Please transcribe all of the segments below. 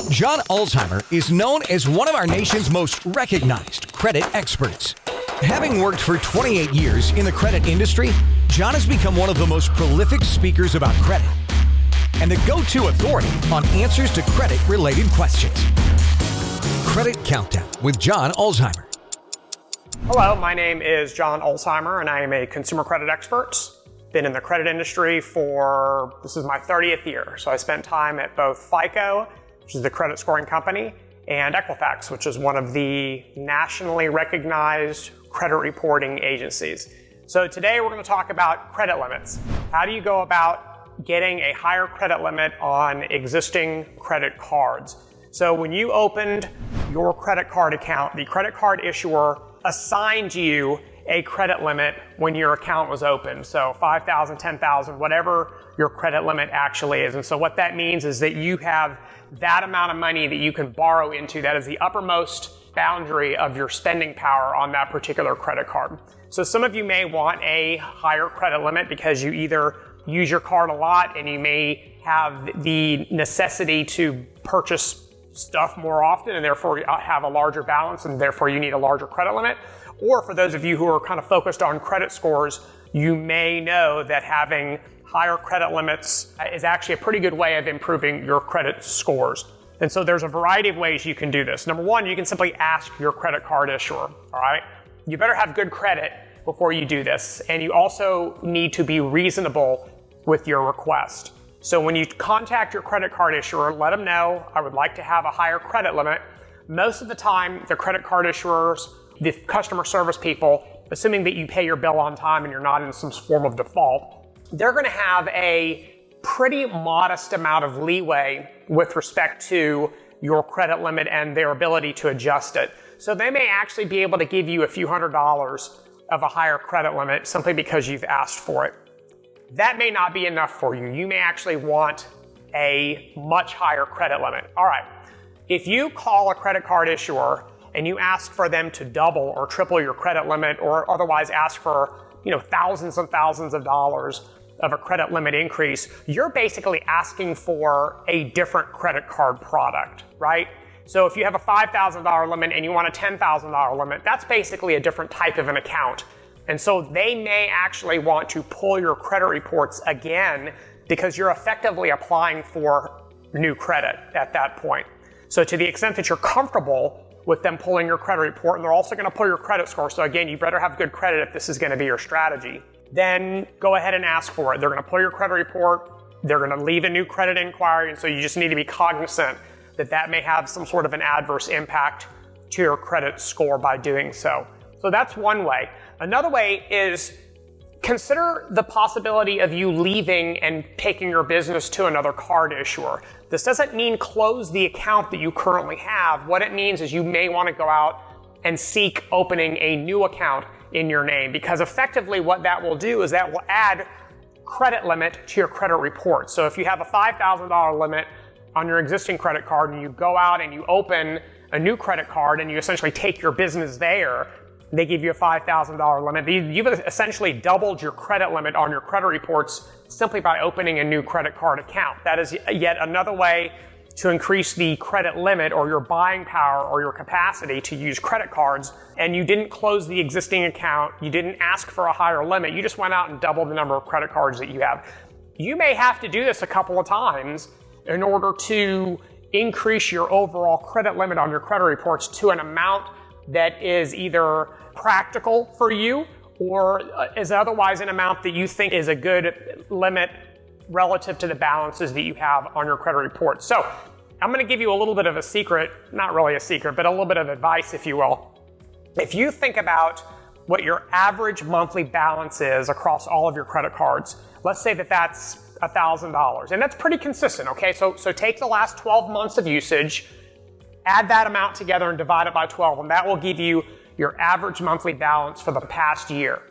John Ulzheimer is known as one of our nation's most recognized credit experts. Having worked for 28 years in the credit industry, John has become one of the most prolific speakers about credit and the go-to authority on answers to credit-related questions. Credit Countdown with John Ulzheimer. Hello, my name is John Ulzheimer, and I am a consumer credit expert. Been in the credit industry this is my 30th year. So I spent time at both FICO, which is the credit scoring company, and Equifax, which is one of the nationally recognized credit reporting agencies. So today we're going to talk about credit limits. How do you go about getting a higher credit limit on existing credit cards? So when you opened your credit card account, the credit card issuer assigned you a credit limit when your account was open. So $5,000, $10,000, whatever your credit limit actually is. And so what that means is that you have that amount of money that you can borrow into. That is the uppermost boundary of your spending power on that particular credit card. So some of you may want a higher credit limit because you either use your card a lot and you may have the necessity to purchase stuff more often and therefore have a larger balance and therefore you need a larger credit limit. Or for those of you who are kind of focused on credit scores, you may know that having higher credit limits is actually a pretty good way of improving your credit scores. And so there's a variety of ways you can do this. Number one, you can simply ask your credit card issuer, all right? You better have good credit before you do this. And you also need to be reasonable with your request. So when you contact your credit card issuer, let them know, I would like to have a higher credit limit. Most of the time, the credit card issuers, the customer service people, assuming that you pay your bill on time and you're not in some form of default, they're going to have a pretty modest amount of leeway with respect to your credit limit and their ability to adjust it. So they may actually be able to give you a few $100s of a higher credit limit simply because you've asked for it. That may not be enough for you. You may actually want a much higher credit limit. All right, if you call a credit card issuer and you ask for them to double or triple your credit limit or otherwise ask for thousands and thousands of dollars of a credit limit increase, you're basically asking for a different credit card product, right? So if you have a $5,000 limit and you want a $10,000 limit, that's basically a different type of an account. And so they may actually want to pull your credit reports again because you're effectively applying for new credit at that point. So to the extent that you're comfortable with them pulling your credit report, and they're also going to pull your credit score, so again, you better have good credit if this is going to be your strategy, then go ahead and ask for it. They're going to pull your credit report, they're going to leave a new credit inquiry, and so you just need to be cognizant that that may have some sort of an adverse impact to your credit score by doing so. So that's one way. Another way is consider the possibility of you leaving and taking your business to another card issuer. This doesn't mean close the account that you currently have. What it means is you may want to go out and seek opening a new account in your name, because effectively what that will do is that will add credit limit to your credit report. So if you have a $5,000 limit on your existing credit card and you go out and you open a new credit card and you essentially take your business there, they give you a $5,000 limit. You've essentially doubled your credit limit on your credit reports simply by opening a new credit card account. That is yet another way to increase the credit limit or your buying power or your capacity to use credit cards. And you didn't close the existing account. You didn't ask for a higher limit. You just went out and doubled the number of credit cards that you have. You may have to do this a couple of times in order to increase your overall credit limit on your credit reports to an amount that is either practical for you or is otherwise an amount that you think is a good limit relative to the balances that you have on your credit report. So I'm going to give you a little bit of a secret, not really a secret, but a little bit of advice, if you will. If you think about what your average monthly balance is across all of your credit cards, let's say that that's $1,000, and that's pretty consistent, okay? So take the last 12 months of usage, add that amount together and divide it by 12, and that will give you your average monthly balance for the past year.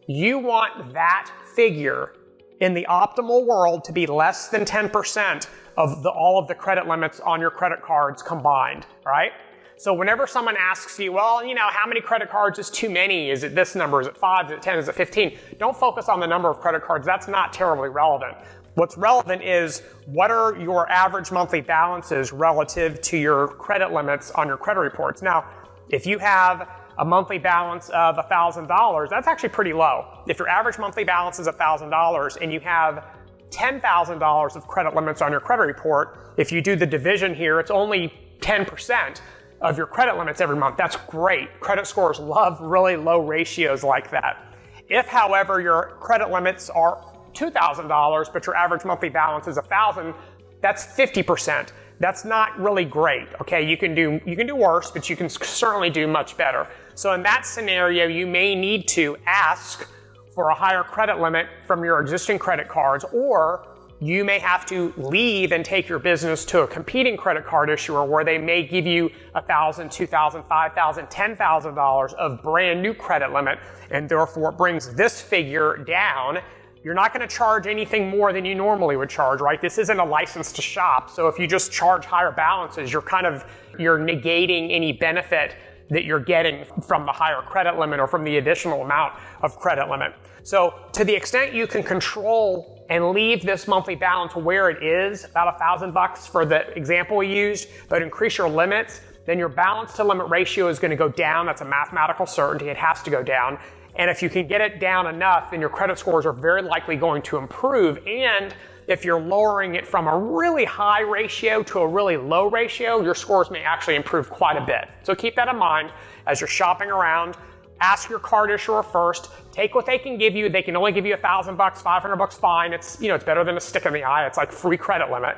You want that figure in the optimal world to be less than 10% of all of the credit limits on your credit cards combined, right? So whenever someone asks you, well, how many credit cards is too many? Is it this number? Is it 5? Is it 10? Is it 15? Don't focus on the number of credit cards. That's not terribly relevant. What's relevant is what are your average monthly balances relative to your credit limits on your credit reports. Now, if you have a monthly balance of $1,000, that's actually pretty low. If your average monthly balance is $1,000 and you have $10,000 of credit limits on your credit report, if you do the division here, it's only 10% of your credit limits every month. That's great. Credit scores love really low ratios like that. If, however, your credit limits are $2,000, but your average monthly balance is $1,000, that's 50%. That's not really great. Okay, you can do worse, but you can certainly do much better. So in that scenario, you may need to ask for a higher credit limit from your existing credit cards, or you may have to leave and take your business to a competing credit card issuer where they may give you $1,000, $2,000, $5,000, $10,000 of brand new credit limit, and therefore it brings this figure down. You're not going to charge anything more than you normally would charge, right? This isn't a license to shop. So if you just charge higher balances, you're negating any benefit that you're getting from the higher credit limit or from the additional amount of credit limit. So to the extent you can control and leave this monthly balance where it is, about $1,000 for the example we used, but increase your limits, then your balance to limit ratio is going to go down. That's a mathematical certainty. It has to go down. And if you can get it down enough, then your credit scores are very likely going to improve. And if you're lowering it from a really high ratio to a really low ratio, your scores may actually improve quite a bit. So keep that in mind as you're shopping around. Ask your card issuer first. Take what they can give you. They can only give you $1,000, $500, fine. It's better than a stick in the eye. It's like free credit limit.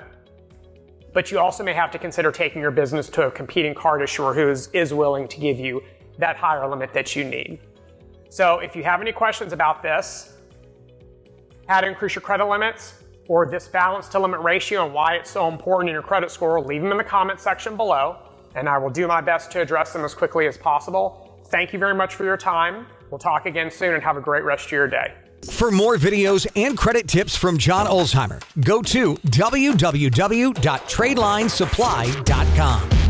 But you also may have to consider taking your business to a competing card issuer who is willing to give you that higher limit that you need. So if you have any questions about this, how to increase your credit limits, or this balance to limit ratio and why it's so important in your credit score, leave them in the comment section below, and I will do my best to address them as quickly as possible. Thank you very much for your time. We'll talk again soon, and have a great rest of your day. For more videos and credit tips from John Ulzheimer, go to www.tradelinesupply.com.